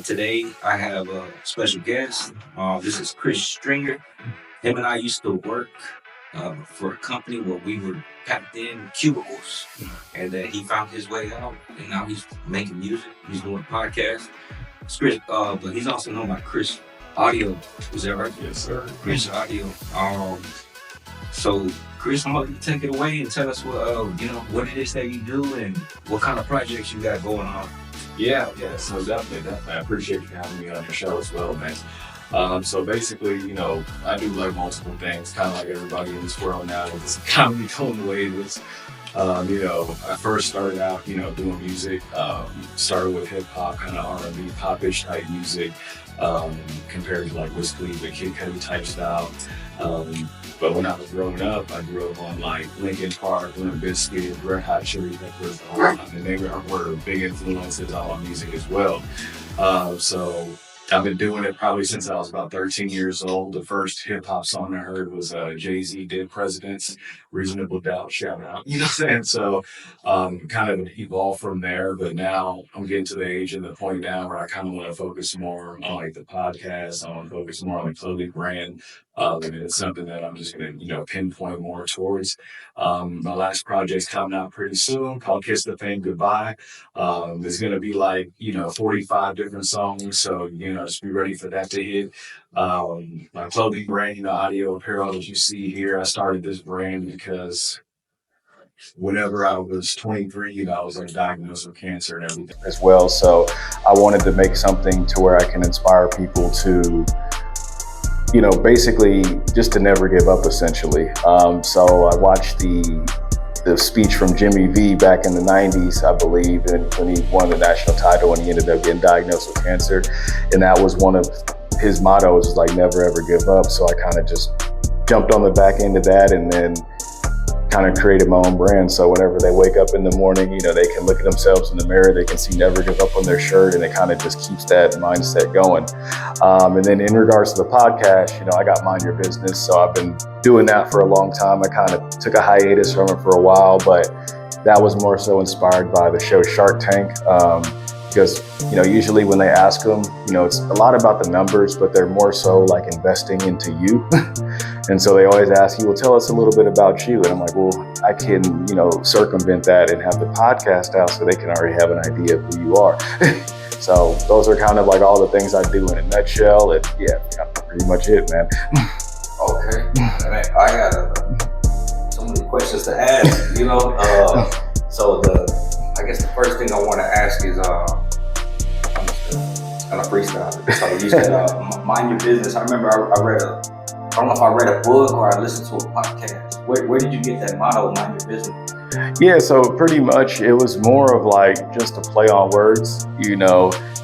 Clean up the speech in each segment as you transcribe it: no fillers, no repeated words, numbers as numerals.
Today I have a special guest. This is Chris Stringer. Him and I used to work for a company where we were packed in cubicles, and he found his way out, and now he's making music. He's doing a podcast. It's Chris, but he's also known by Chris Audio. Is that right? Yes, sir. Chris Audio. So Chris, I'm gonna let you take it away and tell us what it is that you do and what kind of projects you got going on. Yeah. So definitely. I appreciate you having me on your show as well, man. So basically, I do like multiple things, kind of like everybody in this world now with this economy going the way it is. I first started out, doing music. Started with hip hop, kind of R&B, popish type music, compared to like Wiz Khalifa, Kid Cudi type style. But when I was growing up, I grew up on like Linkin Park, Limp Bizkit, Red Hot Chili Peppers, and they were big influences on my music as well. So I've been doing it probably since I was about 13 years old. The first hip hop song I heard was Jay-Z Dead Presidents, Reasonable Doubt, shout out. You know what I'm saying? So kind of evolved from there, but now I'm getting to the age and the point now where I kind of want to focus more on like the podcast. I want to focus more on the clothing brand. And it's something that I'm just going to, pinpoint more towards. My last project's coming out pretty soon called Kiss the Fame Goodbye. There's going to be like, 45 different songs. So, just be ready for that to hit. My clothing brand, Audio Apparel that you see here, I started this brand because whenever I was 23, I was like diagnosed with cancer and everything as well. So I wanted to make something to where I can inspire people to basically just to never give up, essentially. So I watched the speech from Jimmy V back in the 90s, I believe, and when he won the national title and he ended up getting diagnosed with cancer. And that was one of his mottos, is like never ever give up. So I kind of just jumped on the back end of that and then kind of created my own brand. So whenever they wake up in the morning, they can look at themselves in the mirror, they can see never give up on their shirt, and it kind of just keeps that mindset going. And then in regards to the podcast, I got Mind Your Business. So I've been doing that for a long time. I kind of took a hiatus from it for a while, but that was more so inspired by the show Shark Tank. Because, usually when they ask them, it's a lot about the numbers, but they're more so like investing into you. And so they always ask you, well, tell us a little bit about you. And I'm like, well, I can, circumvent that and have the podcast out so they can already have an idea of who you are. So those are kind of like all the things I do in a nutshell. And yeah, pretty much it, man. Okay. I got so many questions to ask, So I guess the first thing I want to ask is, I'm just gonna freestyle it. So you said, mind your business. I remember I don't know if I read a book or I listened to a podcast. Where did you get that motto, mind your business? Yeah, so pretty much it was more of like just a play on words.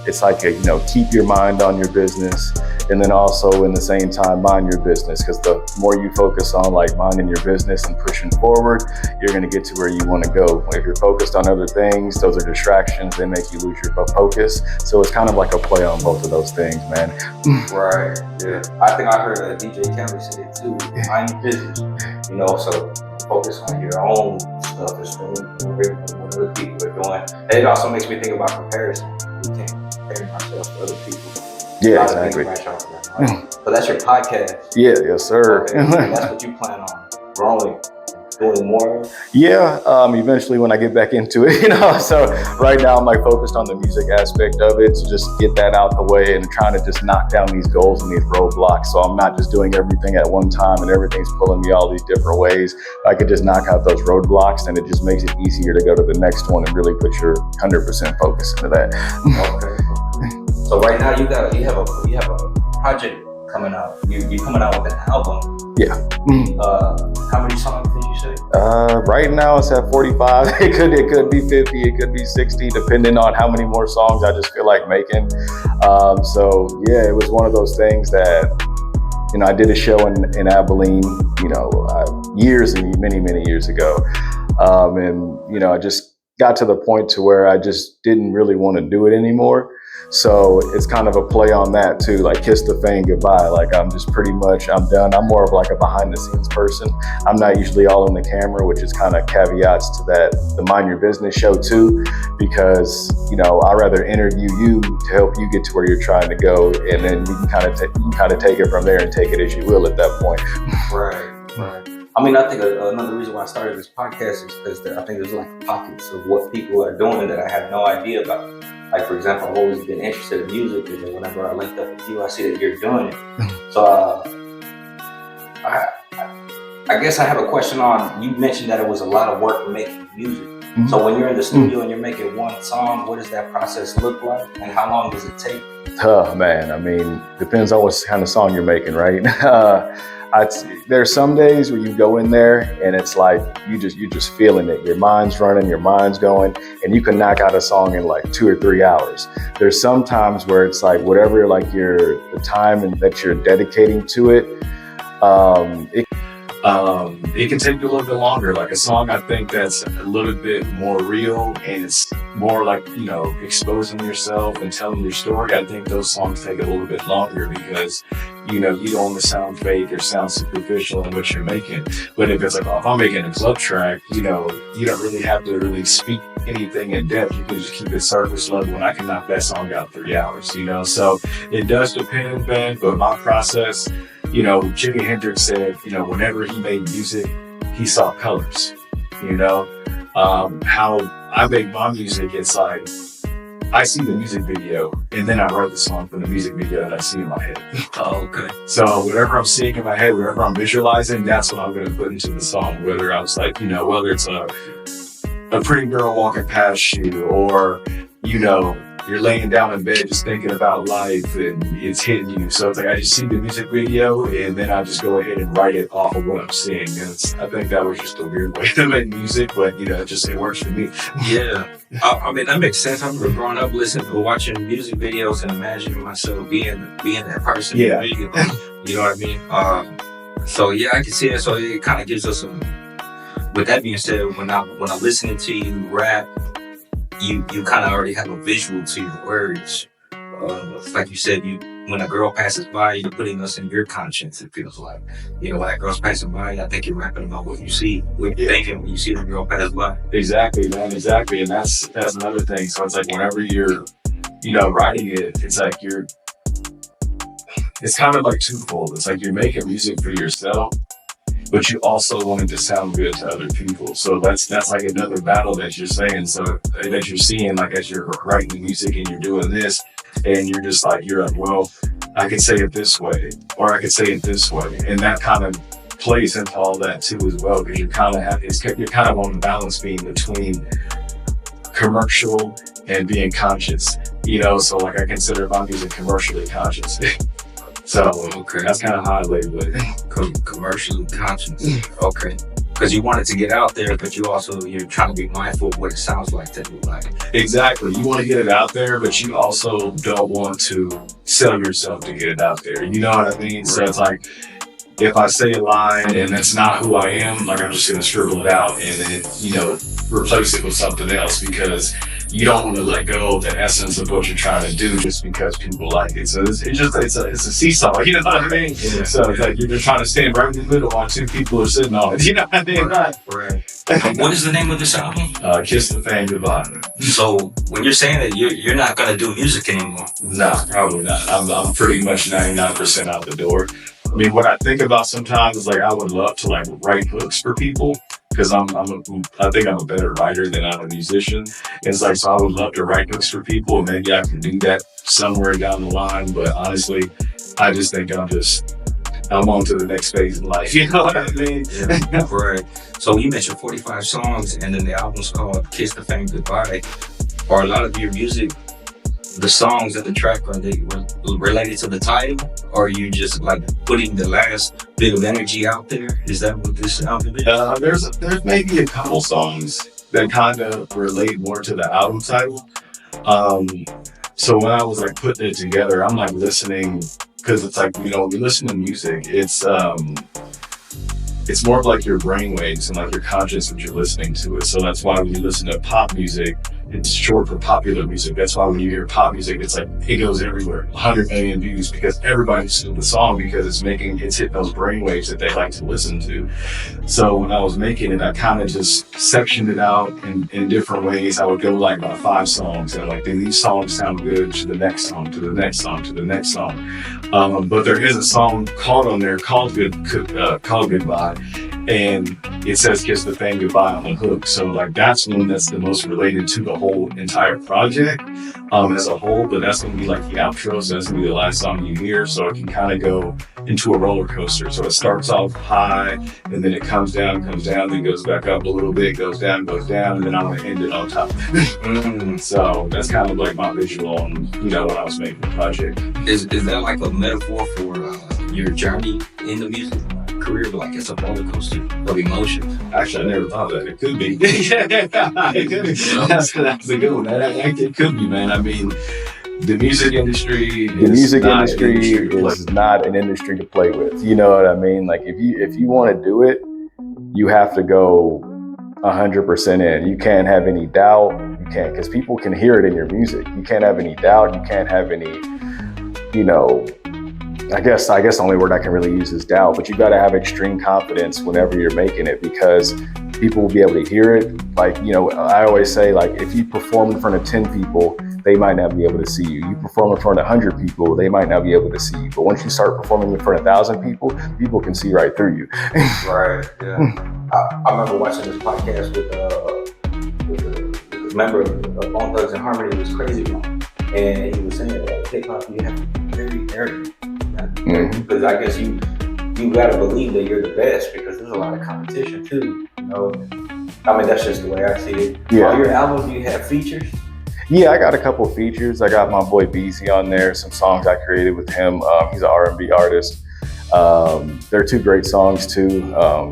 It's like keep your mind on your business, and then also in the same time mind your business, because the more you focus on like minding your business and pushing forward, you're going to get to where you want to go. If you're focused on other things, those are distractions, they make you lose your focus. So it's kind of like a play on both of those things, man. Right. Yeah. I think I heard DJ Khaled say it too. Mind your business. So focus on your own stuff instead of what other people are doing. And it also makes me think about comparison. We can't compare ourselves to other people. Yeah, exactly. So that's your podcast. Yeah, yes, sir. Okay. That's what you plan on growing, doing more. Yeah, eventually when I get back into it, So right now I'm like focused on the music aspect of it to just get that out the way and trying to just knock down these goals and these roadblocks. So I'm not just doing everything at one time and everything's pulling me all these different ways. I could just knock out those roadblocks and it just makes it easier to go to the next one and really put your 100% focus into that. Okay. So right now you have a project coming out. You coming out with an album. Yeah. How many songs did you say? Right now it's at 45. It could be 50. It could be 60, depending on how many more songs I just feel like making. So yeah, it was one of those things that I did a show in Abilene, years and many years ago, and I just got to the point to where I just didn't really want to do it anymore. So it's kind of a play on that too, like Kiss the Fame Goodbye. Like I'm done. I'm more of like a behind the scenes person. I'm not usually all in the camera, which is kind of caveats to the Mind Your Business show too, because, I'd rather interview you to help you get to where you're trying to go. And then you can kind of take it from there and take it as you will at that point. Right. I mean, I think another reason why I started this podcast is because I think there's like pockets of what people are doing that I had no idea about. Like, for example, I've always been interested in music, and then whenever I linked up with you, I see that you're doing it. So, I guess I have a question on, you mentioned that it was a lot of work making music. Mm-hmm. So when you're in the studio and you're making one song, what does that process look like, and how long does it take? Oh, man. I mean, depends on what kind of song you're making, right? There's some days where you go in there and it's like you're just feeling it. Your mind's running, your mind's going, and you can knock out a song in like 2 or 3 hours. There's some times where it's like whatever the time and that you're dedicating to it. It can take you a little bit longer. Like a song, I think that's a little bit more real, and it's more like, exposing yourself and telling your story. I think those songs take a little bit longer because, you don't want to sound fake or sound superficial in what you're making. But if it's like, if I'm making a club track, you don't really have to really speak anything in depth. You can just keep it surface level, and I can knock that song out 3 hours, So it does depend, man. But my process, Jimi Hendrix said, whenever he made music, he saw colors. How I make my music, it's like I see the music video and then I write the song from the music video that I see in my head. Oh, okay. So whatever I'm seeing in my head, whatever I'm visualizing, that's what I'm going to put into the song. Whether I was like, whether it's a pretty girl walking past you, or, you're laying down in bed just thinking about life and it's hitting you. So it's like I just see the music video and then I just go ahead and write it off of what I'm seeing. And I think that was just a weird way to make music, but it works for me. Yeah. I mean, that makes sense. I remember growing up listening to watching music videos and imagining myself being that person. Yeah. You know what I mean? So yeah, I can see that. So it kind of gives us some. With that being said, when I'm listening to you rap, you kind of already have a visual to your words. Like you said, when a girl passes by, you're putting us in your conscience. It feels like, when that girl's passing by, I think you're rapping about what you see, what you're thinking when you see the girl pass by. Exactly, man. Exactly, and that's another thing. So it's like whenever you're, writing it, it's like it's kind of like twofold. It's like you're making music for yourself, but you also want it to sound good to other people. So that's like another battle that you're saying. So that you're seeing, like as you're writing the music and you're doing this, and you're like, well, I could say it this way, or I could say it this way, and that kind of plays into all that too as well, because you're kind of on the balance beam between commercial and being conscious. So like I consider my music commercially conscious. So okay, that's kind of how I label it. Commercially conscious. Okay. Because you want it to get out there, but you're trying to be mindful of what it sounds like to do. Like, exactly. You want to get it out there, but you also don't want to sell yourself to get it out there. You know what I mean? Right. So it's like, if I say a line and that's not who I am, like I'm just going to scribble it out and then, replace it with something else, because you don't want to let go of the essence of what you're trying to do just because people like it. So it's a seesaw, you know what I mean? Yeah. So it's like you're just trying to stand right in the middle while two people are sitting on it, you know what I mean? Right. What is the name of this album? Kiss the Fame Goodbye. So when you're saying that you're not going to do music anymore? No, probably not. I'm pretty much 99% out the door. I mean, what I think about sometimes is like I would love to like write hooks for people, because I think I'm a better writer than I'm a musician. It's like, so I would love to write hooks for people, and maybe I can do that somewhere down the line. But honestly, I just think I'm on to the next phase in life. You know what I mean? Yeah, right. So you mentioned 45 songs, and then the album's called Kiss the Fame Goodbye. Are a lot of your music, the songs and the track, are they related to the title, or are you just like putting the last bit of energy out there? Is that what this album is? There's maybe a couple songs that kind of relate more to the album title. So when I was like putting it together, I'm like listening, because it's like, when you listen to music, it's more of like your brainwaves and like your conscious when you're listening to it. So that's why when you listen to pop music, it's short for popular music. That's why when you hear pop music, it's like it goes everywhere, 100 million views, because everybody listens to the song because it's hitting those brainwaves that they like to listen to. So when I was making it, I kind of just sectioned it out in different ways. I would go like about 5 songs, and like these songs sound good to the next song, to the next song, to the next song. But there is a song called on there called Goodbye, and it says "Kiss the Thing Goodbye" on the hook. So like that's one that's the most related to the whole entire project as a whole. But that's gonna be like the outro, so that's gonna be the last song you hear. So it can kind of go into a roller coaster. So it starts off high, and then it comes down, then goes back up a little bit, goes down, and then I'm gonna end it on top. So that's kind of like my visual on when I was making the project. Is that like a metaphor for your journey in the music career? Like it's a roller coaster of emotions. Actually, I never thought that. It could be. It could be. That's a good one. It could be, man. I mean, the music industry is not an industry to play with. You know what I mean? Like if you want to do it, you have to go 100% in. You can't have any doubt. You can't, because people can hear it in your music. You can't have any doubt. You can't have any, I guess the only word I can really use is doubt, but you got to have extreme confidence whenever you're making it, because people will be able to hear it. Like, I always say, like, if you perform in front of 10 people, they might not be able to see you. You perform in front of 100 people, they might not be able to see you. But once you start performing in front of 1,000 people can see right through you. Right, yeah. I remember watching this podcast with a member of Bone Thugs and Harmony. It was Crazy One. And he was saying that hip-hop, you have to be very arrogant. Because I guess you gotta believe that you're the best, because there's a lot of competition too. I mean, that's just the way I see it. Yeah. On your album, do you have features? Yeah, I got a couple of features. I got my boy Beezy on there, some songs I created with him. He's an R&B artist. They're 2 great songs too,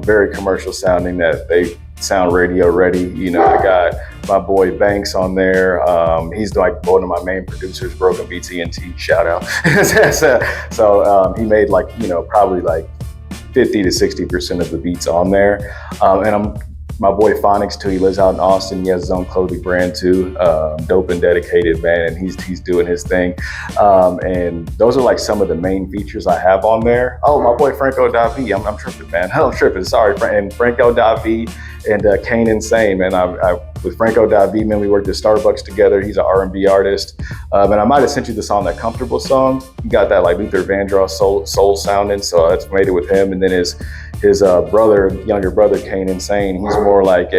very commercial sounding, that they sound radio ready. I got my boy Banks on there. He's like one of my main producers, Broken Beats ENT, shout out. So he made like, probably like 50 to 60% of the beats on there. And my boy Phonics too, he lives out in Austin. He has his own clothing brand too. Dope and dedicated, man, and he's doing his thing. And those are like some of the main features I have on there. Oh, my boy Franco Davi, I'm tripping, man. I'm tripping, sorry. And Franco Davi and Kane Insane, man. I with Franco Davi, man, we worked at Starbucks together. He's an R&B artist. And I might have sent you the song, that Comfortable song. He got that like Luther Vandross soul sounding, so I made it with him. And then his younger brother, Kane Insane, he's more like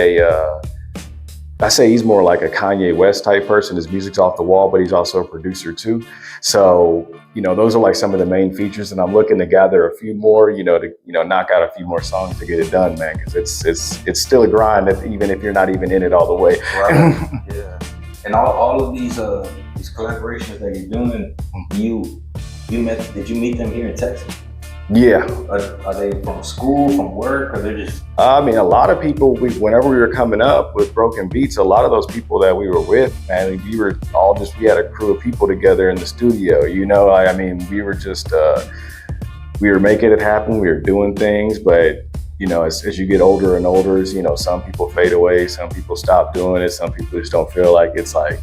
he's more like a Kanye West type person. His music's off the wall, but he's also a producer too. So, those are like some of the main features, and I'm looking to gather a few more, to knock out a few more songs to get it done, man, because it's still a grind, even if you're not even in it all the way. Right. Yeah. And all of these collaborations that you're doing, did you meet them here in Texas? Yeah. Are they from school, from work, or they're just? I mean, a lot of people, whenever we were coming up with Broken Beats, a lot of those people that we were with, man, we had a crew of people together in the studio, I mean, we were just, we were making it happen, we were doing things, but, as you get older and older, some people fade away, some people stop doing it, some people just don't feel like it's like,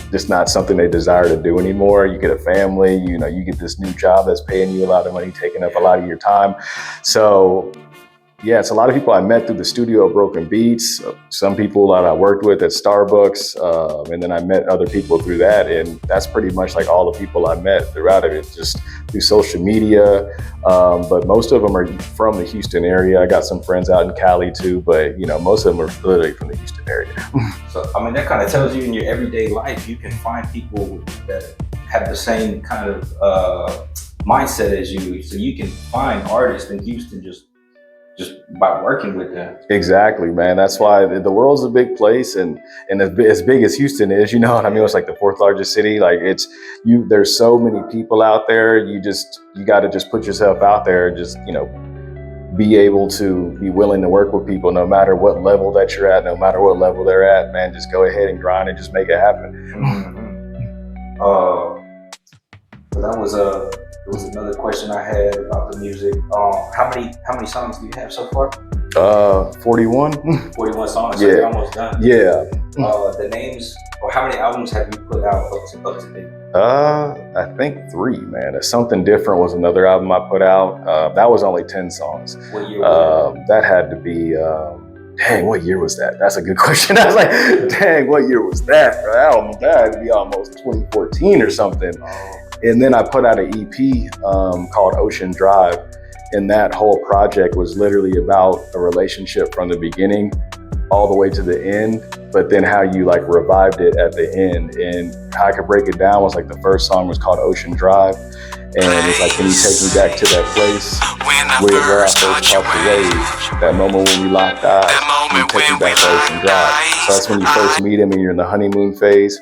just not something they desire to do anymore. You get a family, you get this new job that's paying you a lot of money, taking up a lot of your time. So yeah, it's a lot of people I met through the studio of Broken Beats, some people that I worked with at Starbucks, and then I met other people through that. And that's pretty much like all the people I met throughout it, just through social media. But most of them are from the Houston area. I got some friends out in Cali too, but most of them are literally from the Houston area. So, I mean, that kind of tells you in your everyday life, you can find people that have the same kind of mindset as you. So you can find artists in Houston just by working with them. Exactly, man. That's why the world's a big place, and as big as Houston is, I mean, it's like the 4th largest city. Like there's so many people out there. You got to just put yourself out there, and just be able to be willing to work with people, no matter what level that you're at, no matter what level they're at, man. Just go ahead and grind and just make it happen. Mm-hmm. So that was there was another question I had about the music. How many songs do you have so far? 41. 41 songs. So Yeah. you're almost done. Yeah. The names how many albums have you put out up to date? I think 3, man. Something Different was another album I put out. That was only 10 songs. What year was that had to be, dang, what year was that? That's a good question. I was like, dang, what year was that? That had to be almost 2014 or something. And then I put out an EP called Ocean Drive. And that whole project was literally about a relationship from the beginning all the way to the end, but then how you like revived it at the end. And how I could break it down was like the first song was called Ocean Drive. And it's like, can you take me back to that place where I first caught the wave? That moment when we locked eyes, can you take me back to Ocean Drive? So that's when you first meet him and you're in the honeymoon phase.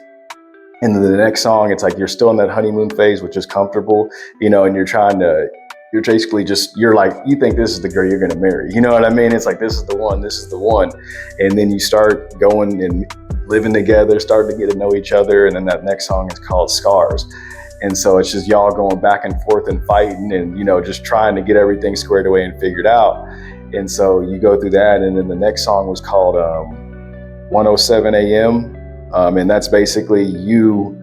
And then the next song, it's like you're still in that honeymoon phase, which is comfortable, you know, and you're basically just, you're like, you think this is the girl you're gonna marry. You know what I mean? It's like, this is the one. And then you start going and living together, starting to get to know each other. And then that next song is called Scars. And so it's just y'all going back and forth and fighting and, you know, just trying to get everything squared away and figured out. And so you go through that. And then the next song was called 107 AM. And that's basically you,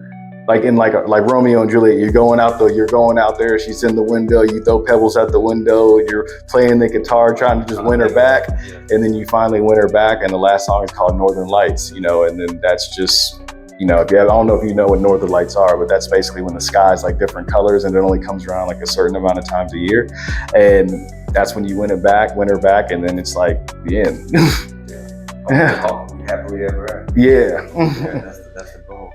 like in like Romeo and Juliet, you're going out there, she's in the window, you throw pebbles out the window, you're playing the guitar, trying to just win her back. And then you finally win her back. And the last song is called Northern Lights, you know, and then that's just, you know, I don't know if you know what Northern Lights are, but that's basically when the sky's like different colors and it only comes around like a certain amount of times a year. And that's when you win her back, and then it's like the end. Happily ever after. Yeah. That's the goal.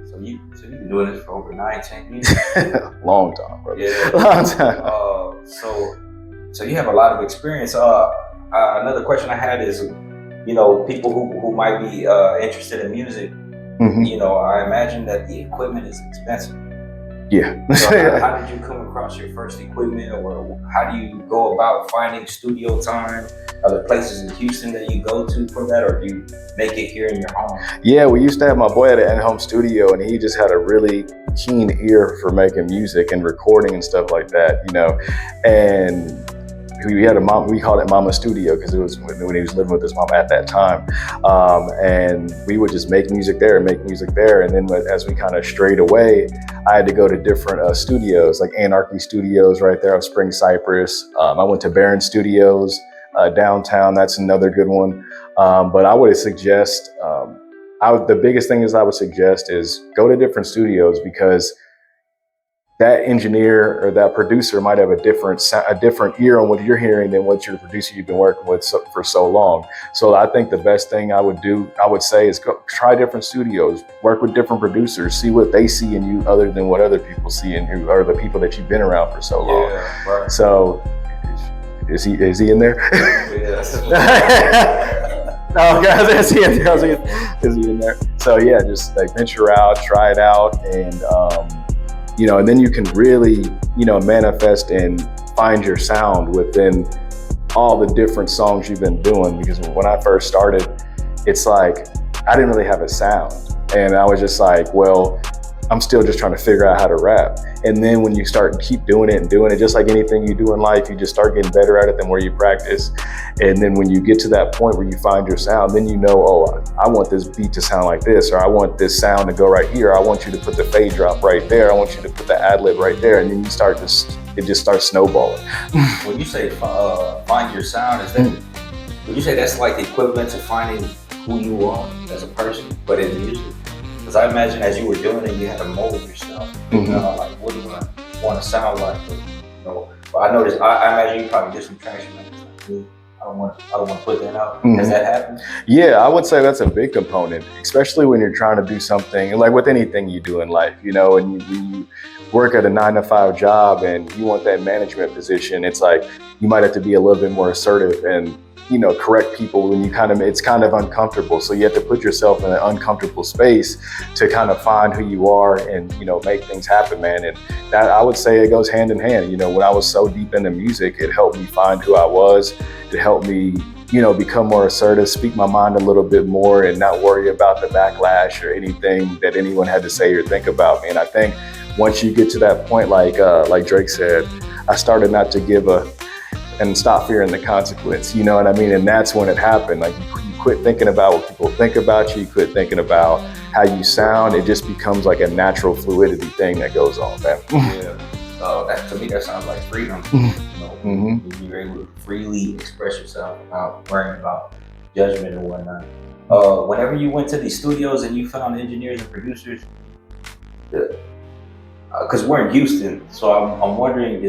So you've been doing this for over 9-10 years. Long time, bro. Yeah. Long time. So you have a lot of experience. Another question I had is, you know, people who might be interested in music. Mm-hmm. You know, I imagine that the equipment is expensive. Yeah. So how did you come across your first equipment, or how do you go about finding studio time? Are there places in Houston that you go to for that, or do you make it here in your home? Yeah, we used to have my boy at an in-home studio, and he just had a really keen ear for making music and recording and stuff like that, you know. And we had we called it Mama Studio because it was when he was living with his mom at that time. And we would just make music there. And then as we kind of strayed away, I had to go to different studios, like Anarchy Studios right there on Spring Cypress. I went to Barron Studios downtown. That's another good one. But I would suggest, the biggest thing I would suggest is go to different studios, because that engineer or that producer might have a different ear on what you're hearing than what your producer you've been working with for so long. So I think the best thing I would say is go try different studios, work with different producers, see what they see in you other than what other people see in you, or the people that you've been around for so long. Yeah, right. So is he in there? Yes. Oh, guys, is he in there? So yeah, just like venture out, try it out, and you know, and then you can really, you know, manifest and find your sound within all the different songs you've been doing. Because when I first started, it's like, I didn't really have a sound. And I was just like, well, I'm still just trying to figure out how to rap. And then when you start keep doing it, just like anything you do in life, you just start getting better at it the more you practice. And then when you get to that point where you find your sound, then you know, oh, I want this beat to sound like this, or I want this sound to go right here. I want you to put the fade drop right there. I want you to put the ad lib right there. And then it just starts snowballing. When you say find your sound, would you say that's like the equivalent to finding who you are as a person, but in music? Because I imagine as you were doing it, you had to mold yourself. Mm-hmm. Like, what do I want to sound like? But, you know, but I noticed, I imagine you probably did some traction. Like, I don't want to put that out. Mm-hmm. Has that happened? Yeah, I would say that's a big component, especially when you're trying to do something, like with anything you do in life, you know, and you work at a 9-to-5 job and you want that management position. It's like, you might have to be a little bit more assertive and, you know, correct people when it's kind of uncomfortable. So you have to put yourself in an uncomfortable space to kind of find who you are and, you know, make things happen, man. And that, I would say it goes hand in hand. You know, when I was so deep into music, it helped me find who I was. It helped me, you know, become more assertive, speak my mind a little bit more, and not worry about the backlash or anything that anyone had to say or think about me. And I think once you get to that point, like Drake said, I started not to give and stop fearing the consequence, you know what I mean? And that's when it happened. Like, you quit thinking about what people think about you. You quit thinking about how you sound. It just becomes like a natural fluidity thing that goes on, man. Yeah. That, to me, that sounds like freedom. You know, when you're able to freely express yourself without worrying about judgment and whatnot. Whenever you went to these studios and you found engineers and producers, because we're in Houston, so I'm wondering,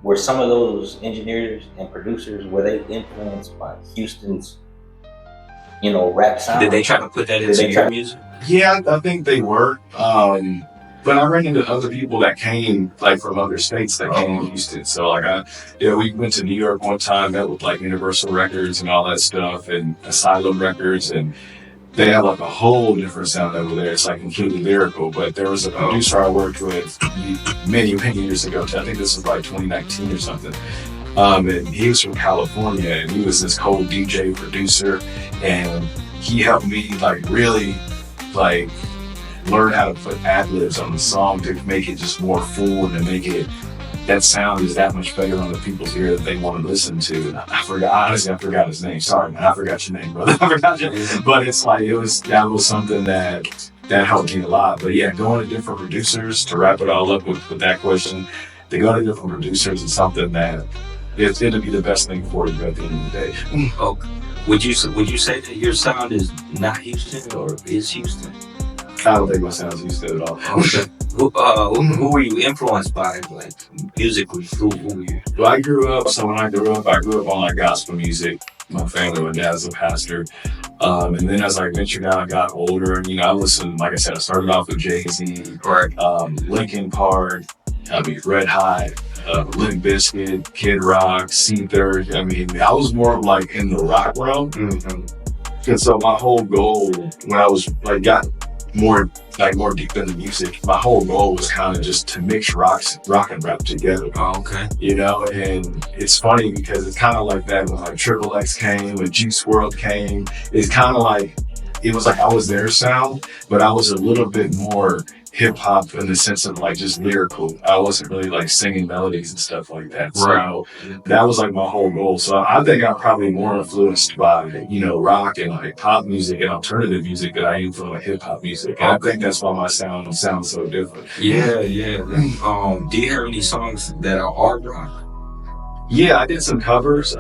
were some of those engineers and producers, were they influenced by Houston's, rap sound? Did they try to put that into your music? Yeah, I think they were. But I ran into other people that came like from other states that came to Houston. So like we went to New York one time, met with like Universal Records and all that stuff, and Asylum Records, and they have like a whole different sound over there. It's like completely lyrical. But there was a producer I worked with many years ago. I think this was like 2019 or something. And he was from California, and he was this cold DJ producer, and he helped me like really like learn how to put ad-libs on the song to make it just more full and to make it, that sound is that much better on the people's ear that they want to listen to. And I forgot his name. Sorry, man, I forgot your name, brother. I forgot you. But it's like, that was something that helped me a lot. But yeah, going to different producers, to wrap it all up with that question, to go to different producers is something that it'll be the best thing for you at the end of the day. Okay. Would you say that your sound is not Houston or is Houston? I don't think my sound's Houston at all. Okay. Who were you influenced by, like musically? Who were you? Well, I grew up on like gospel music. My family, my dad's a pastor. And then as I ventured out, I got older, and I listened, like I said, I started off with Jay-Z, Linkin Park, Red Hot, Limp Bizkit, Kid Rock, Seether. I was more of like in the rock realm. And so my whole goal when I was like got more deep into music, my whole goal was kind of just to mix rock and rap together. Oh, okay. And it's funny because it's kind of like that when like Triple X came, when Juice WRLD came. It's kind of like, it was like I was their sound, but I was a little bit more hip hop in the sense of like just lyrical. I wasn't really like singing melodies and stuff like that. So that was like my whole goal. So I think I'm probably more influenced by, rock and like pop music and alternative music than I am from like hip hop music. And I think that's why my sound sounds so different. Yeah. Do you have any songs that are hard rock? Yeah, I did some covers.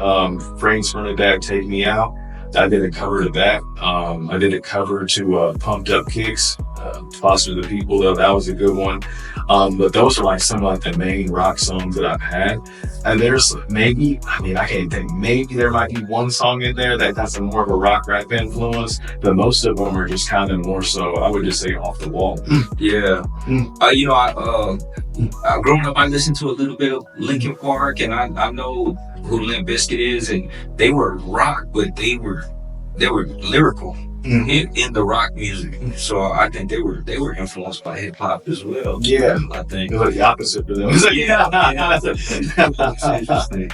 Frank's Bernadette, Take Me Out. I did a cover to that. I did a cover to Pumped Up Kicks, Foster the People, though. That was a good one. But those are like some of like the main rock songs that I've had. And there's maybe there might be one song in there that has a more of a rock rap influence, but most of them are just kind of more so, I would just say, off the wall. Yeah. Growing up, I listened to a little bit of Linkin Park, and I know who Limp Bizkit is, and they were rock, but they were lyrical in the rock music. So I think they were influenced by hip hop as well. Yeah, I think it was the opposite for them. That's interesting.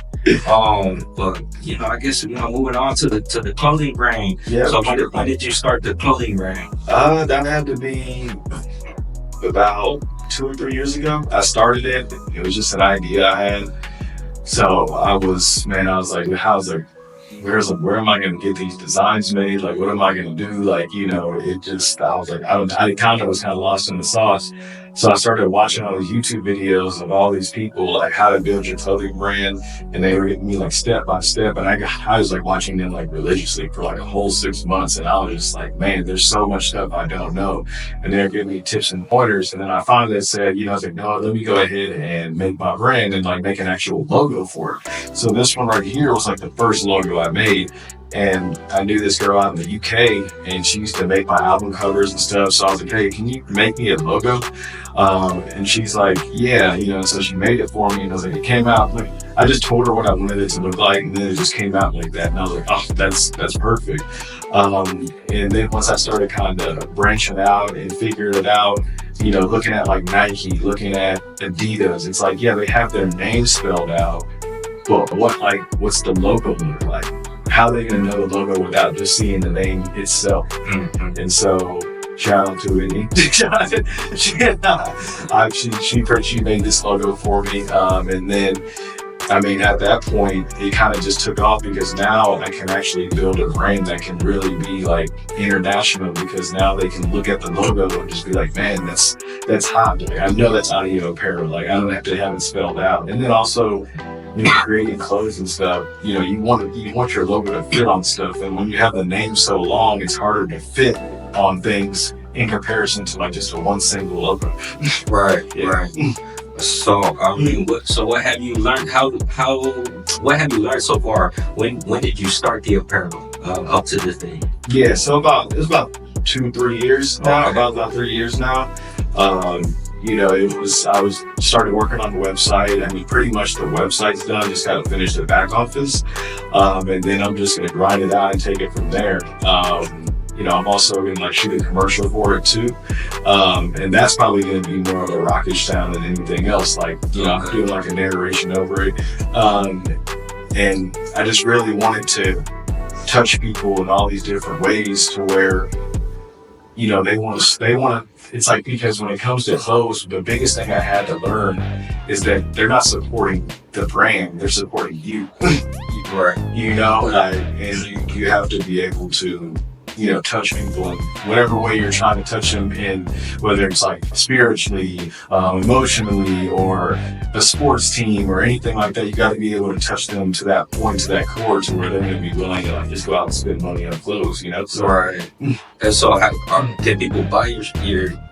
But I guess moving on to the clothing brand. Yeah. So when did you start the clothing brand? That had to be about 2 or 3 years ago. I started it. It was just an idea I had. So I was like, where am I going to get these designs made? Like, what am I going to do? Like, I was like, I kind of was lost in the sauce. So I started watching all these YouTube videos of all these people, like how to build your clothing brand. And they were getting me like step by step. And I was like watching them like religiously for like a whole 6 months. And I was just like, man, there's so much stuff I don't know. And they're giving me tips and pointers. And then I finally said, I was like, no, let me go ahead and make my brand and like make an actual logo for it. So this one right here was like the first logo I made. And I knew this girl out in the UK, and she used to make my album covers and stuff. So I was like, hey, can you make me a logo? And she's like, yeah, so she made it for me. And I was like, it came out, like, I just told her what I wanted it to look like, and then it just came out like that. And I was like, oh, that's perfect. And then once I started kind of branching out and figuring it out, looking at like Nike, looking at Adidas, it's like, yeah, they have their names spelled out, but what's the logo look like? How are they going to know the logo without just seeing the name itself? And so, shout out to Whitney. she made this logo for me. And then I mean, at that point, it kind of just took off because now I can actually build a brand that can really be like international, because now they can look at the logo and just be like, man, that's hot. Like, I know that's Audio Apparel. Like, I don't have to have it spelled out. And then also, you know, creating clothes and stuff, you know, you want your logo to fit on stuff. And when you have the name so long, it's harder to fit on things in comparison to like just a one single logo. Right, Yeah. right. So I mean, what have you learned? What have you learned so far? When did you start the apparel up to this day? Yeah, so it's about 2-3 years now. Okay. About 3 years now. You know, I was started working on the website. I mean, pretty much the website's done. Just got to finish the back office, and then I'm just gonna grind it out and take it from there. You know, I'm also gonna like shoot a commercial for it too, and that's probably gonna be more of a rockish sound than anything else. Like, you know, I'm doing like a narration over it, and I just really wanted to touch people in all these different ways to where, you know, they want to. It's like, because when it comes to clothes, the biggest thing I had to learn is that they're not supporting the brand; they're supporting you. Right. You know, and you have to be able to, you know, touch people in whatever way you're trying to touch them in, whether it's like spiritually, emotionally, or a sports team or anything like that. You got to be able to touch them to that point, to that core, to where they're going to be willing to like just go out and spend money on clothes, you know? So, Right. And so, can people buy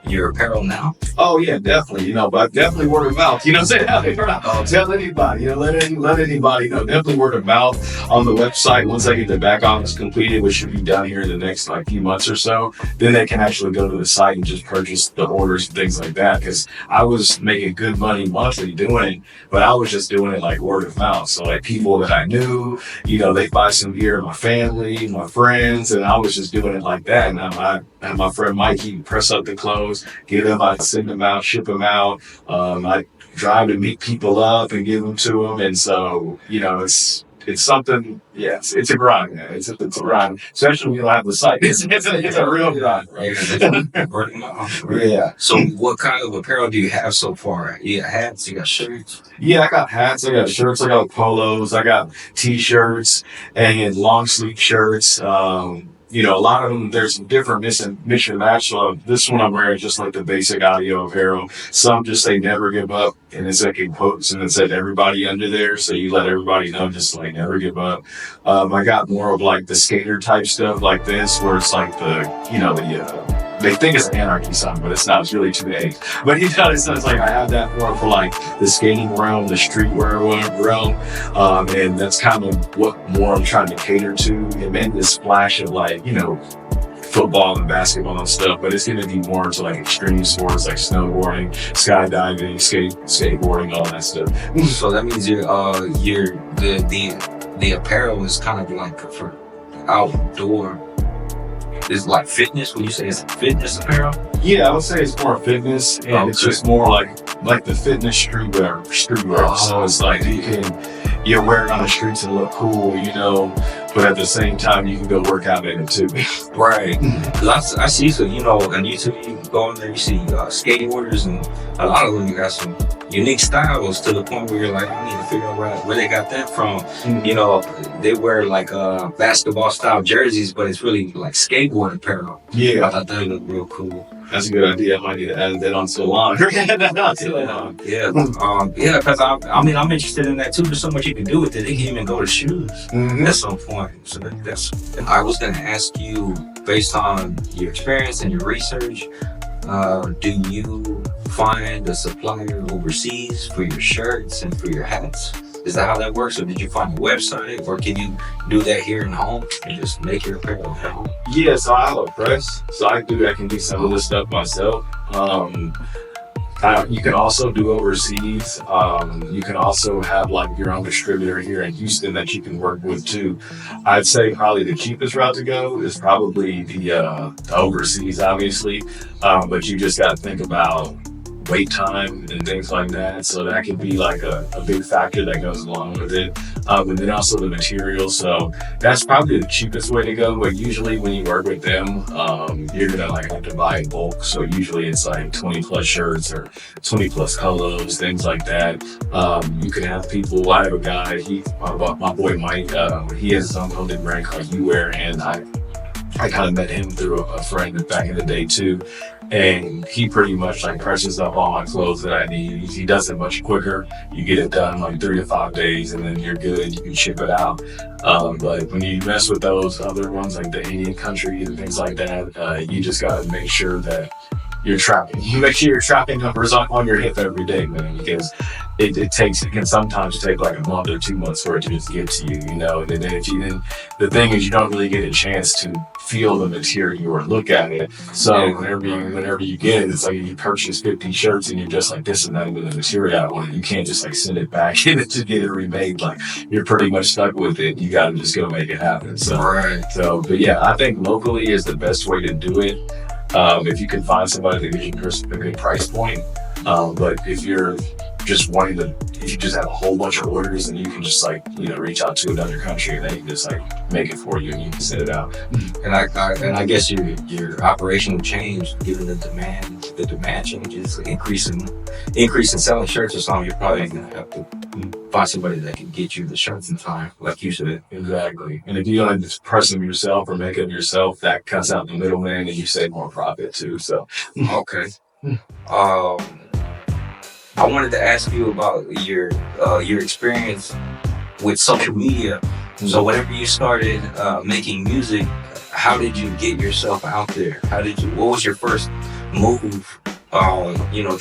your apparel now? oh yeah, definitely, you know, but definitely word of mouth, you know what I'm saying? Tell anybody, you know, let anybody know. Definitely word of mouth on the website. Once I get the back office completed, which should be done here in the next like few months or so, then they can actually go to the site and just purchase the orders and things like that. Because I was making good money monthly doing it, but I was just doing it like word of mouth. So like people that I knew, you know, they buy some gear, my family, my friends, and I was just doing it like that. And I had my friend Mike, he would press up the clothes, get them, I'd send them out, ship them out. I drive to meet people up and give them to them. And so, you know, it's something, yeah, it's a grind. Yeah. It's a grind, especially when you don't have the site. It's a real grind. Right? Yeah. So, what kind of apparel do you have so far? You got hats, you got shirts. Yeah, I got hats, I got shirts, I got polos, I got t-shirts and long sleeve shirts. You know, a lot of them, there's some different mix and match. So this one I'm wearing just like the basic Audio Apparel. Some just say never give up, and it's like in quotes, and it said everybody under there. So you let everybody know, just like never give up. I got more of like the skater type stuff like this, where it's like they think it's an anarchy song, but it's not. It's really 2A. But you know, it's like I have that more for like the skating realm, the streetwear realm, and that's kind of what more I'm trying to cater to. And then this splash of like, you know, football and basketball and stuff, but it's going to be more into like extreme sports like snowboarding, skydiving, skateboarding, all that stuff. So that means the apparel is kind of like for outdoor. It's like fitness. When you say it's fitness apparel, Yeah, I would say it's more fitness, and it's just more like the fitness streetwear. So it's like you wear it on the streets and look cool, you know, but at the same time you can go work out in it too. right? Because I see some, you know, on YouTube, you go on there, you see skateboarders, and a lot of them got some unique styles to the point where you're like, I need to figure out where they got that from. Mhm. You know, they wear like basketball style jerseys, but it's really like skateboard apparel. I Yeah, thought that looked real cool. that's a good idea. I might need to add that onto the line. Yeah, yeah, because I'm interested in that too. There's so much you can do with it. They can even go to shoes Mhm. at some point. So that's. I was gonna ask you, based on your experience and your research, do you find a supplier overseas for your shirts and for your hats? Is that how that works, or did you find a website, or can you do that here in home and just make your apparel at home? Yeah, so I have a press, so I can do some of this stuff myself. You can also do overseas. You can also have like your own distributor here in Houston that you can work with too. I'd say probably the cheapest route to go is probably the overseas, obviously. But you just got to think about wait time and things like that. So that could be like a big factor that goes along with it. And then also the material. So that's probably the cheapest way to go. But usually when you work with them, you're gonna like have to buy in bulk. So usually it's like 20 plus shirts or 20 plus colors, things like that. You can have people. I have a guy. My boy Mike. He has his own clothing brand called You Wear, and I kind of met him through a friend back in the day too. And he pretty much like presses up all my clothes that I need. He does it much quicker. You get it done in like 3 to 5 days, and then you're good. You can ship it out. But when you mess with those other ones, like the Indian country and things like that, you just gotta make sure that you're tracking. You make sure your tracking numbers on your hip every day, man, because it can sometimes take like a month or 2 months for it to just get to you, you know. And then the thing is, you don't really get a chance to feel the material or look at it. So whenever you get it, it's like you purchase 50 shirts and you're just like, this is not even the material I want. You can't just like send it back to get it remade. Like you're pretty much stuck with it. You got to just go make it happen. But yeah, I think locally is the best way to do it. If you can find somebody that gives you a good price point. But if you're just if you just have a whole bunch of orders, and you can just like, you know, reach out to another country and they can just like make it for you and you can send it out. And I guess your operation changed given the demand. The demand changes, increase in selling shirts or something. You're probably gonna have to find somebody that can get you the shirts in time, like you said. Exactly. And if you don't just press them yourself or make them yourself, that cuts out the middleman and you save more profit too. So okay. I wanted to ask you about your experience with social media. So whenever you started making music, how did you get yourself out there? What was your first move?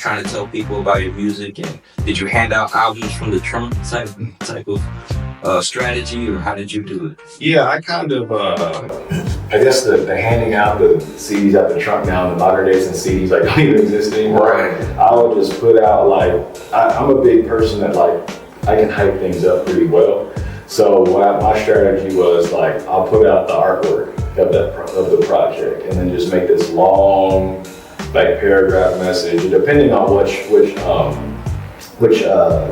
Trying to tell people about your music, and did you hand out albums from the trunk type of strategy, or how did you do it? Yeah, I kind of, I guess the handing out the CDs out the trunk now in the modern days, and CDs like don't even exist anymore. Right. I would just put out like, I'm a big person that like, I can hype things up pretty well. So my strategy was like, I'll put out the artwork of the project and then just make this long like paragraph message, depending on which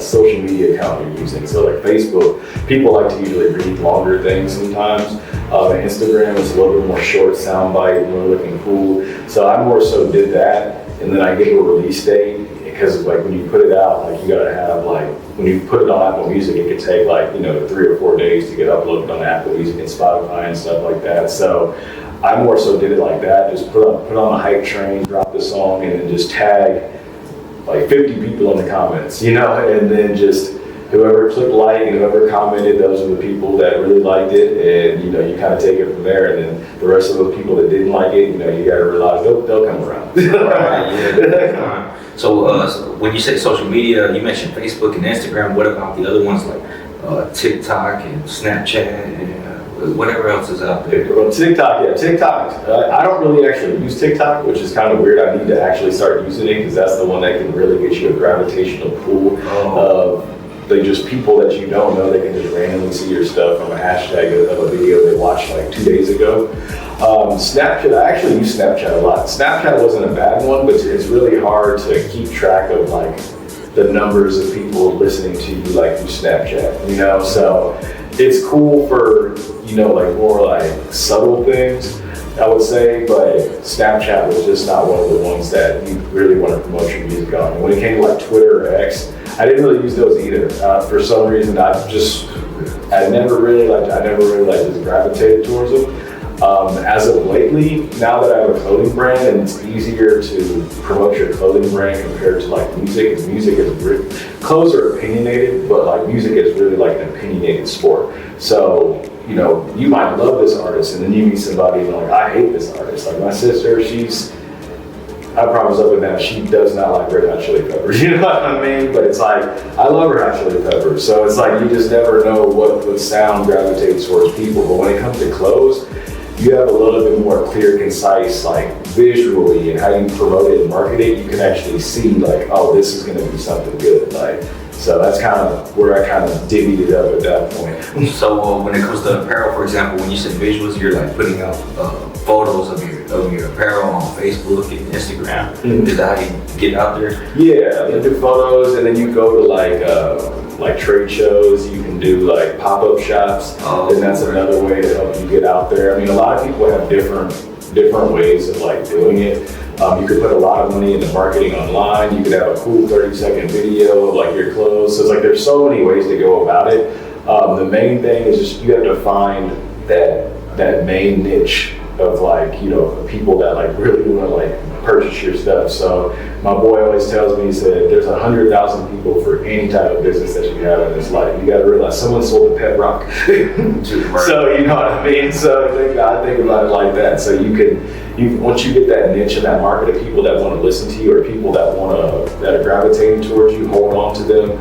social media account you're using. So like Facebook, people like to usually read longer things sometimes. Instagram is a little bit more short, soundbite, more looking cool. So I more so did that, and then I give a release date, because like when you put it out, like you gotta have like, when you put it on Apple Music, it could take like, 3 or 4 days to get uploaded on Apple Music and Spotify and stuff like that. So I more so did it like that, just put on the hype train, drop the song, and then just tag like 50 people in the comments, and then just whoever clicked like and whoever commented, those are the people that really liked it, and you kind of take it from there. And then the rest of those people that didn't like it, you got to realize they'll come around. Right, yeah. So when you say social media, you mentioned Facebook and Instagram. What about the other ones like TikTok and Snapchat and whatever else is out there? Well, TikTok. I don't really actually use TikTok, which is kind of weird. I need to actually start using it, because that's the one that can really get you a gravitational pull of just people that you don't know. They can just randomly see your stuff from a hashtag of a video they watched like 2 days ago. Snapchat, I actually use Snapchat a lot. Snapchat wasn't a bad one, but it's really hard to keep track of like the numbers of people listening to you like through Snapchat, so it's cool for, like more like subtle things, I would say, but Snapchat was just not one of the ones that you really want to promote your music on. And when it came to like Twitter or X, I didn't really use those either. For some reason, I never really just gravitated towards them. As of lately, now that I have a clothing brand, and it's easier to promote your clothing brand compared to like music, and clothes are opinionated, but like music is really like an opinionated sport. So, you might love this artist, and then you meet somebody and like, I hate this artist. Like my sister, I promise up with that, she does not like Red Hot Chili Peppers, you know what I mean? But it's like, I love Red Hot Chili Peppers. So it's like, you just never know what sound gravitates towards people. But when it comes to clothes, you have a little bit more clear, concise, like visually, and how you promote it and market it, you can actually see like, oh, this is gonna be something good. Like, so that's kind of where I kind of divvied it up at that point. So when it comes to apparel, for example, when you say visuals, you're like putting out photos of of your apparel on Facebook and Instagram. Mhm. Is that how you get out there? Yeah, you do photos, and then you go to like trade shows. You can do like pop-up shops, Oh, and that's another way to help you get out there. I mean, a lot of people have different ways of like doing it. You could put a lot of money into marketing online. You could have a cool 30-second video of like your clothes. So it's like there's so many ways to go about it. The main thing is just you have to find that main niche of like, you know, people that like really want to like purchase your stuff. So my boy always tells me, he said, there's 100,000 people for any type of business that you have in this life. You got to realize someone sold a pet rock. So you know what I mean? So I think about it like that. So once you get that niche and that market of people that want to listen to you, or people that are gravitating towards you, hold on to them.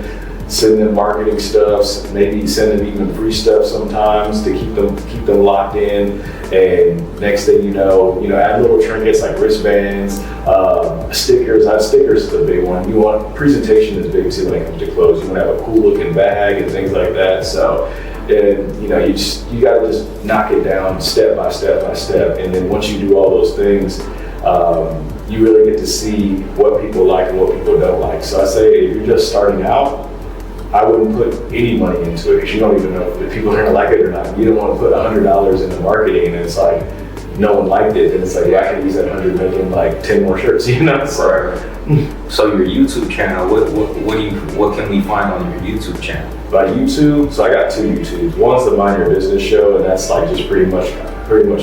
Send them marketing stuff, maybe send them even free stuff sometimes to keep them locked in. And next thing you know, add little trinkets like wristbands, stickers. Stickers is a big one. You want presentation is big too when it comes to clothes. You want to have a cool looking bag and things like that. So, and you got to just knock it down step by step by step. And then once you do all those things, you really get to see what people like and what people don't like. So I say if you're just starting out, I wouldn't put any money into it because you don't even know if people are gonna like it or not. You don't want to put $100 into marketing and it's like no one liked it, and it's like, yeah, I could use that 100 making like 10 more shirts, you know? So, So your YouTube channel, what can we find on your YouTube channel? by YouTube, so I got 2 YouTubes. One's the Mind Your Business show, and that's like just pretty much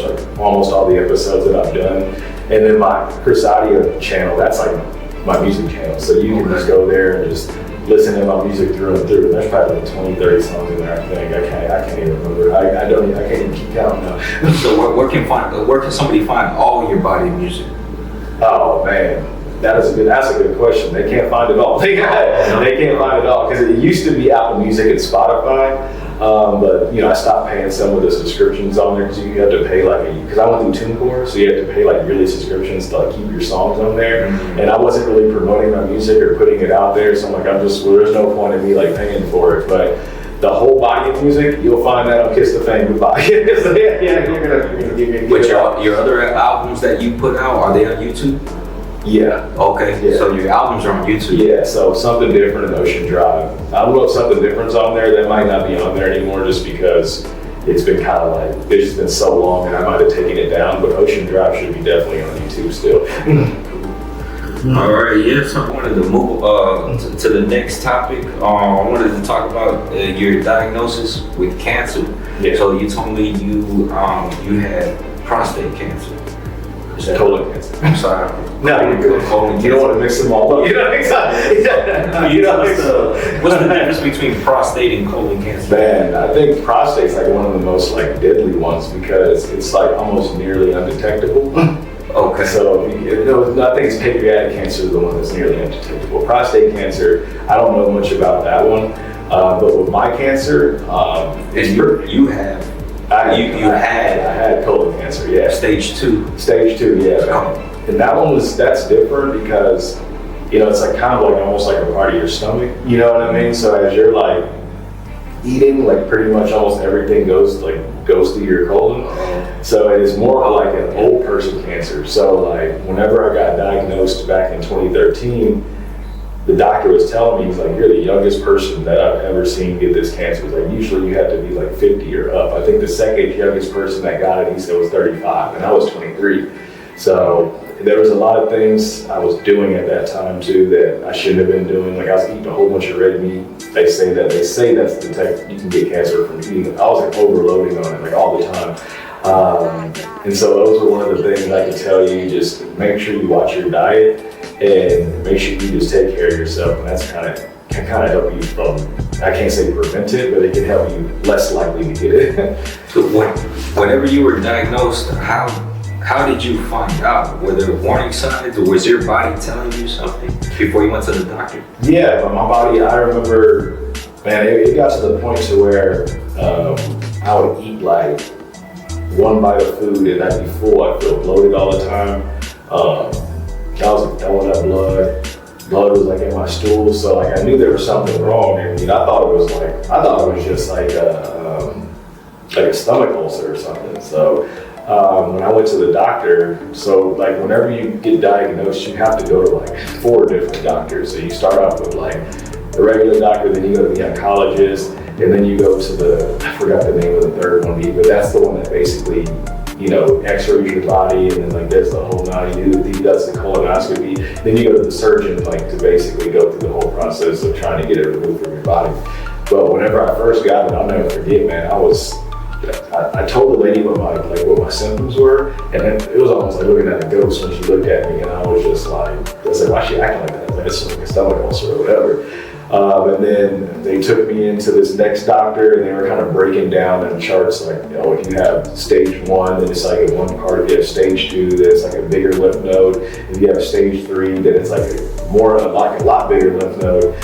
like almost all the episodes that I've done. And then my Chris Audio channel, that's like my music channel. So you can just go there and just listen to my music through and through. There's probably like 20, 30 songs in there, I think. I can't even remember. I can't even keep counting now. So where can somebody find all your body of music? Oh man, that's a good question. They can't find it all. They can't find it all because it used to be Apple Music and Spotify. But I stopped paying some of the subscriptions on there because you have to pay because I went through TuneCore, so you have to pay like yearly subscriptions to like keep your songs on there. And I wasn't really promoting my music or putting it out there, so I'm like, there's no point in me like paying for it. But the whole body of music, you'll find that on Kiss the Fame Goodbye. So, yeah, you're gonna get But your other albums that you put out, are they on YouTube? Yeah. Okay. Yeah. So your albums are on YouTube. Yeah, so Something Different in Ocean Drive. I don't know if Something Different's on there. That might not be on there anymore just because it's been kind of like, it's just been so long and I might have taken it down, but Ocean Drive should be definitely on YouTube still. All right, yes, I wanted to move to the next topic. I wanted to talk about your diagnosis with cancer. Yeah. So you told me you had prostate cancer. Colon cancer. I'm sorry. No, you're good. Colon You don't want to mix them all up. You know, What's the difference between prostate and colon cancer? Man, I think prostate's like one of the most like deadly ones because it's like almost nearly undetectable. Okay. So I think it's pancreatic cancer is the one that's nearly undetectable. Prostate cancer, I don't know much about that one. But with my cancer, I had colon cancer, yeah. Stage 2. Stage 2, yeah. Man. And that's different because, it's like kind of like almost like a part of your stomach, you know what I mean? So as you're like eating, like pretty much almost everything goes through your colon. So it's more like an old person cancer. So like whenever I got diagnosed back in 2013, the doctor was telling me, he's like, you're the youngest person that I've ever seen get this cancer. He's like, usually you have to be like 50 or up. I think the second youngest person that got it, he said was 35, and I was 23. So there was a lot of things I was doing at that time too that I shouldn't have been doing. Like I was eating a whole bunch of red meat. They say that's the type you can get cancer from eating. I was like overloading on it like all the time. And so those were one of the things I can tell you, just make sure you watch your diet and make sure you just take care of yourself. And that's can kind of help you from, I can't say prevent it, but it can help you less likely to get it. So whenever you were diagnosed, how did you find out? Were there warning signs, or was your body telling you something before you went to the doctor? Yeah, but my body, I remember, man, it got to the point to where I would eat like one bite of food and I'd be full. I'd feel bloated all the time. I was like throwing up blood. Blood was like in my stool, so like I knew there was something wrong. And I thought it was just like a stomach ulcer or something. So when I went to the doctor, so like whenever you get diagnosed, you have to go to like 4 different doctors. So you start off with like the regular doctor, then you go to the oncologist, and then you go to I forgot the name of the third one, but that's the one that basically, x-rays your body and then like does the whole he does the colonoscopy. Then you go to the surgeon like to basically go through the whole process of trying to get it removed from your body. But whenever I first got it, I'll never forget, man, I told the lady what my symptoms were, and it was almost like looking at a ghost when she looked at me, and I was just like, I was like, why is she acting like that? I was like, it's like a stomach ulcer or whatever. And then they took me into this next doctor, and they were kind of breaking down in charts, like, if you have stage 1, then it's like in one part. If you have stage 2, then it's like a bigger lymph node. If you have stage 3, then it's like a lot bigger lymph node.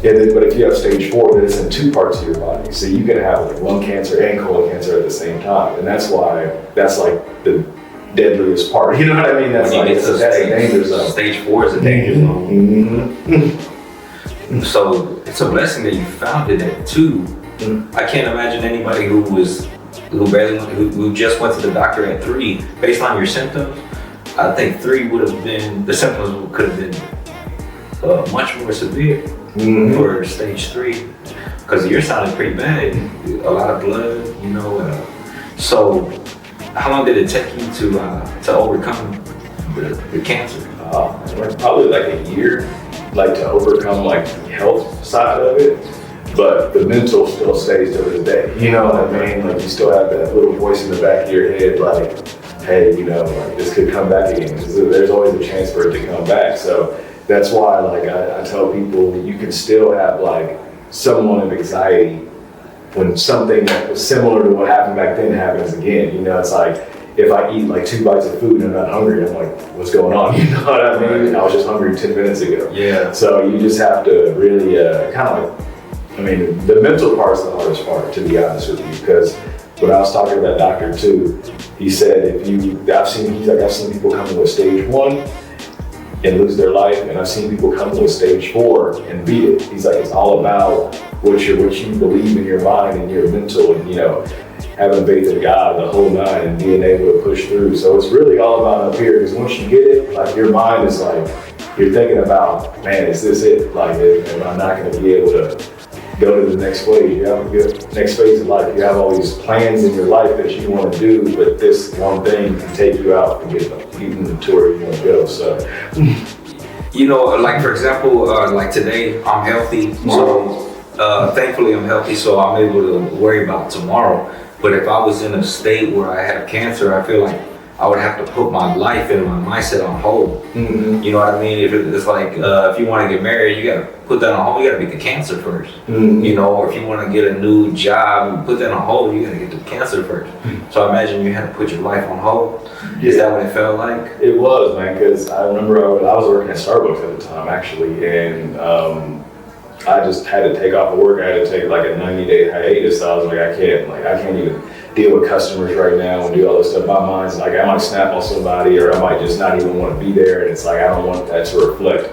But if you have stage 4, then it's in 2 parts of your body. So you can have like lung cancer and colon cancer at the same time. And that's why that's like the deadliest part. You know what I mean? That's like, that's a danger zone. Stage 4 is a danger zone. Mm-hmm. So it's a blessing that you found it at 2. I can't imagine anybody who just went to the doctor at 3, based on your symptoms. I think 3 the symptoms could have been much more severe. For stage 3, because you're sounding pretty bad. A lot of blood, so how long did it take you to overcome the cancer? Probably like a year, like to overcome like the health side of it, but the mental still stays to this day. You know what I mean? Like you still have that little voice in the back of your head, like, hey, like this could come back again. There's always a chance for it to come back. So that's why, like, I tell people you can still have like someone of anxiety when something that was similar to what happened back then happens again. It's like if I eat like 2 bites of food and I'm not hungry, I'm like, what's going on? You know what I mean? I was just hungry 10 minutes ago. Yeah. So you just have to really kind of like, the mental part's the hardest part, to be honest with you, because when I was talking to that doctor too, he said I've seen people coming with stage 1 and lose their life, and I've seen people come with stage 4 and beat it. He's like, it's all about what you believe in your mind and your mental, and having faith in God, the whole 9, and being able to push through. So it's really all about up here, because once you get it, like your mind is like, you're thinking about, man, is this it? Like, am I not going to be able to go to the next phase? You have a good next phase of life. You have all these plans in your life that you want to do, but this one thing can take you out and get even to where you want to go. So, like for example, like today I'm healthy, so thankfully I'm healthy, so I'm able to worry about tomorrow. But if I was in a state where I had cancer, I feel like I would have to put my life and my mindset on hold. Mm-hmm. You know what I mean? If it's like if you want to get married, you gotta put that on hold. You gotta beat the cancer first. Mm-hmm. Or if you want to get a new job, put that on hold. You gotta get the cancer first. So I imagine you had to put your life on hold. Yeah. Is that what it felt like? It was, man, because I remember I was working at Starbucks at the time, actually, and I just had to take off of work. I had to take like a 90-day hiatus. So I was like, I can't even deal with customers right now and do all this stuff. My mind's like, I might snap on somebody, or I might just not even want to be there. And it's like, I don't want that to reflect,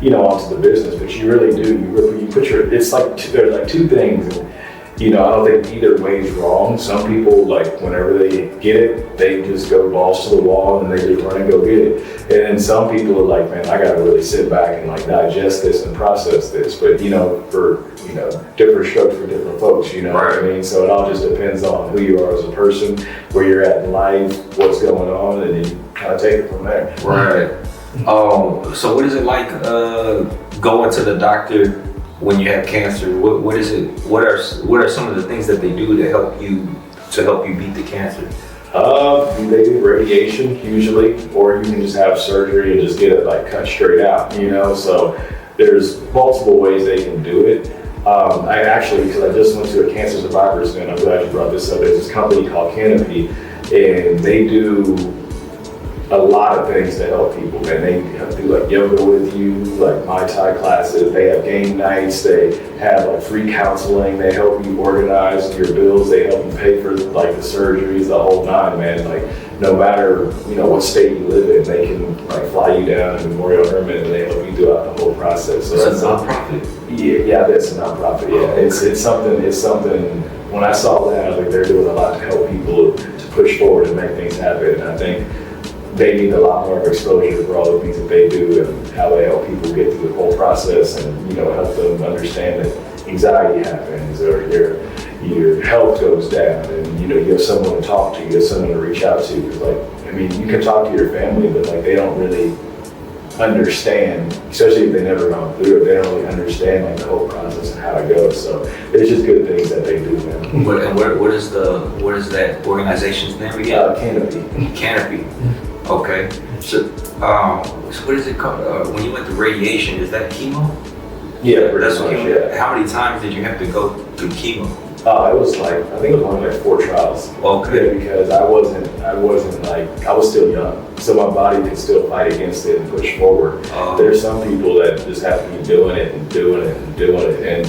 onto the business. But you really do. You put it's like, there's like 2 things. And, I don't think either way is wrong. Some people, like, whenever they get it, they just go balls to the wall and they just run and go get it. And then some people are like, man, I got to really sit back and like digest this and process this. But, for different strokes for different folks, what I mean? So it all just depends on who you are as a person, where you're at in life, what's going on, and you kind of take it from there. Right. So what is it like going to the doctor when you have cancer? What is it? What are some of the things that they do to help you beat the cancer? They do radiation usually, or you can just have surgery and just get it like cut straight out. So there's multiple ways they can do it. I actually, because I just went to a cancer survivors event, I'm glad you brought this up. There's this company called Canopy, and they do a lot of things to help people, and they do like yoga with you, like Muay Thai classes, they have game nights, they have like free counseling, they help you organize your bills, they help you pay for like the surgeries, the whole 9, man. Like no matter what state you live in, they can like fly you down to Memorial Hermann and they help you throughout the whole process. So it's a nonprofit. Yeah, that's a nonprofit. Yeah, it's something. When I saw that, I was like, they're doing a lot to help people to push forward and make things happen. And I think they need a lot more of exposure for all the things that they do and how they help people get through the whole process, and help them understand that anxiety happens or your health goes down, and you have someone to talk to, you have someone to reach out to. Because you can talk to your family, but they don't really understand, especially if they never gone through it. They don't really understand the whole process and how it goes. So there's just good things that they do, man. What is that organization's name again? Canopy. Canopy. Okay. So what is it called? When you went through radiation, is that chemo? Yeah, pretty That's much, chemo. yeah. How many times did you have to go through chemo? It was I think it was only 4 trials. Okay. Yeah, because I was still young, so my body could still fight against it and push forward. There's some people that just have to be doing it and doing it and doing it, and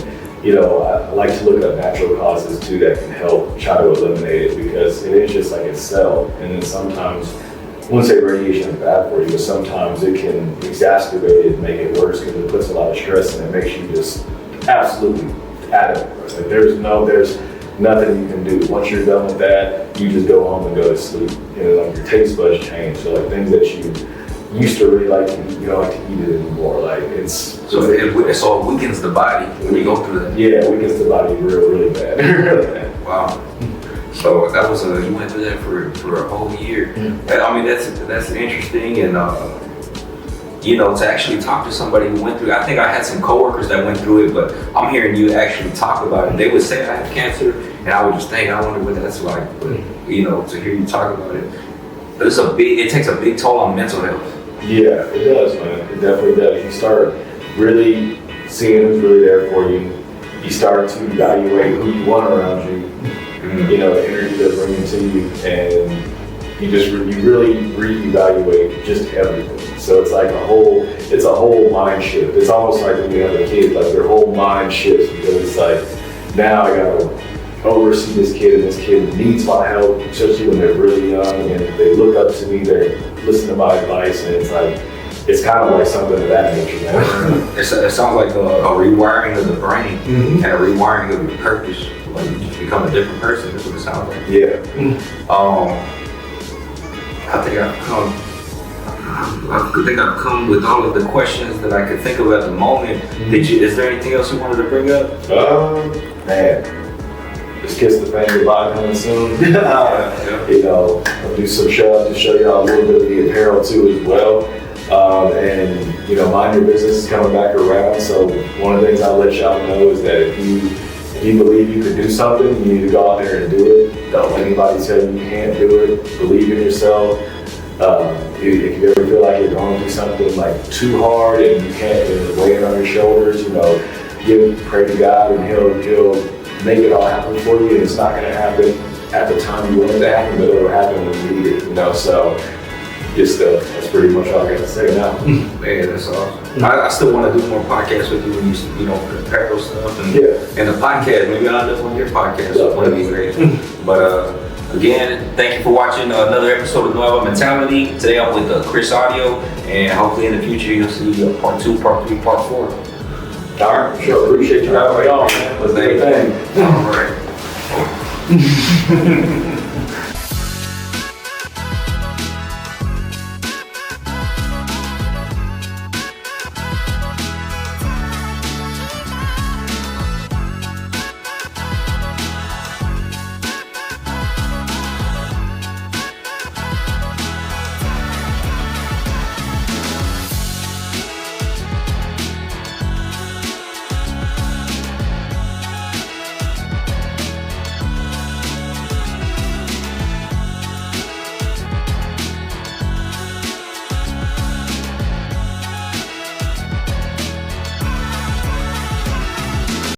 I like to look up natural causes too that can help try to eliminate it, because it is just like a cell, and then sometimes, I wouldn't say radiation is bad for you, but sometimes it can exacerbate it and make it worse because it puts a lot of stress and it makes you just absolutely adamant. There's nothing you can do. Once you're done with that, you just go home and go to sleep. Your taste buds change. So things that you used to really like to eat, you don't like to eat it anymore. So it weakens the body when you go through that. Yeah, it weakens the body really bad. Really bad. Wow. So that was you went through that for a whole year. That's interesting, and to actually talk to somebody who went through it. I think I had some coworkers that went through it, but I'm hearing you actually talk about it. They would say I have cancer, and I would just think, I wonder what that's like. But to hear you talk about it, it takes a big toll on mental health. Yeah, it does, man. It definitely does. You start really seeing who's really there for you. You start to evaluate who you want around you. The energy they're bringing to you, and you really reevaluate just everything. So it's it's a whole mind shift. It's almost like when you have a kid, their whole mind shifts, because it's now I gotta oversee this kid, and this kid needs my help, especially when they're really young and they look up to me, they listen to my advice, and it's kind of like something of that nature, man. It sounds like a rewiring of the brain and a rewiring of your purpose. You just become a different person. That's what it sounds like. Yeah. I think I've come with all of the questions that I could think of at the moment. Is there anything else you wanted to bring up? Man, just Kiss the Fame Goodbye coming soon. I'll do some shows to show y'all a little bit of the apparel too as well. And Mind Your Business is coming back around. So one of the things I'll let y'all know is that if you believe you can do something, you need to go out there and do it. Don't let anybody tell you can't do it. Believe in yourself. If you ever feel like you're going through something too hard and you can't, it's weighing on your shoulders, pray to God, and He'll make it all happen for you. And it's not going to happen at the time you want it to happen, but it'll happen when you need it. So that's pretty much all I got to say now. Man, that's awesome. I still want to do more podcasts with you when you apparel stuff and the podcast. Maybe I'll do one of your podcasts one of these days. But again, thank you for watching another episode of Nueva Mentality. Today I'm with Chris Audio, and hopefully in the future you'll see part 2, part 3, part 4. All right, sure. Appreciate you having me on, man. Let's do a thing. All right.